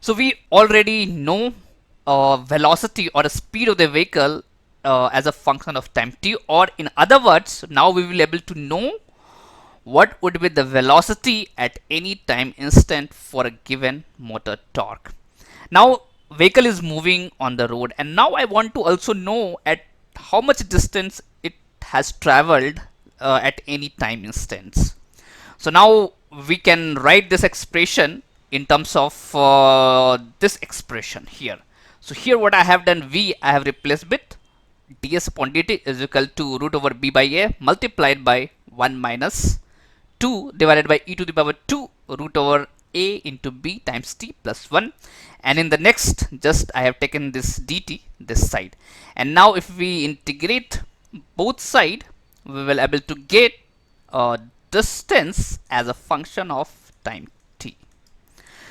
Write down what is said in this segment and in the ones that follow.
So we already know velocity or the speed of the vehicle as a function of time t, or in other words, now we will be able to know what would be the velocity at any time instant for a given motor torque. Now vehicle is moving on the road, and now I want to also know at how much distance it has traveled at any time instance. So now we can write this expression in terms of this expression here. So here what I have done, v I have replaced with ds upon dt is equal to root over b by a multiplied by 1 minus 2 divided by e to the power 2 root over a into b times t plus 1. And in the next, just I have taken this dt this side, and now if we integrate both side, we will able to get distance as a function of time t.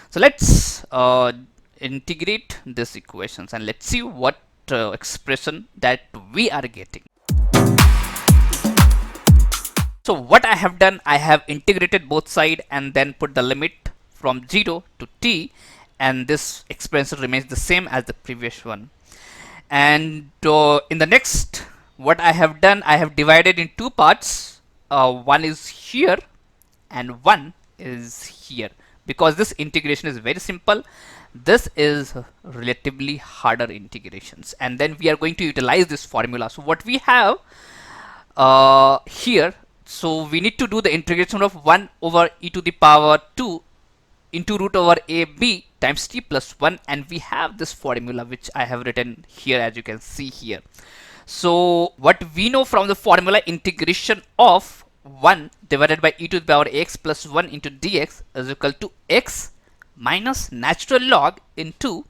So let's integrate these equations and let's see what expression that we are getting. So what I have done, I have integrated both side and then put the limit from 0 to t, and this expression remains the same as the previous one. And in the next, what I have done, I have divided in two parts. One is here and one is here, because this integration is very simple. This is relatively harder integrations, and then we are going to utilize this formula. So what we have here, so we need to do the integration of 1 over e to the power 2 into root over a b times t plus 1, and we have this formula which I have written here, as you can see here. So what we know from the formula, integration of 1 divided by e to the power x plus 1 into dx is equal to x minus natural log into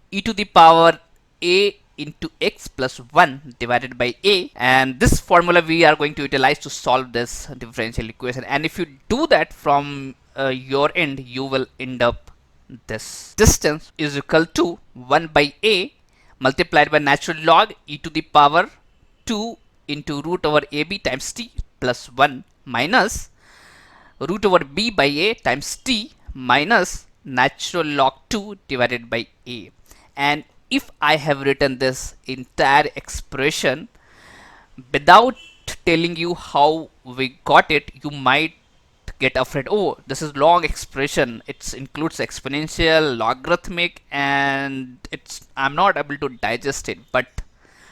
e to the power a into x plus 1 divided by a, and this formula we are going to utilize to solve this differential equation. And if you do that from your end, you will end up this distance is equal to 1 by a multiplied by natural log e to the power 2 into root over ab times t plus 1 minus root over b by a times t minus natural log 2 divided by a. And if I have written this entire expression without telling you how we got it, you might get afraid. Oh, this is long expression, it includes exponential, logarithmic, and I'm not able to digest it. But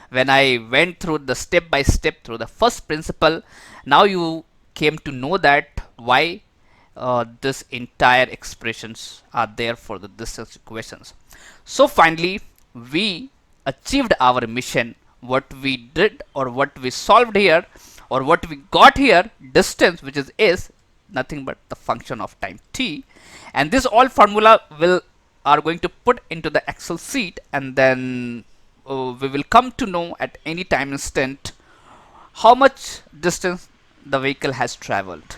when I went through the step by step through the first principle, now you came to know that why this entire expressions are there for the distance equations. So finally we achieved our mission. What we did, or what we solved here, or what we got here, distance, which is nothing but the function of time t, and this all formula are going to put into the Excel sheet, and then we will come to know at any time instant how much distance the vehicle has traveled.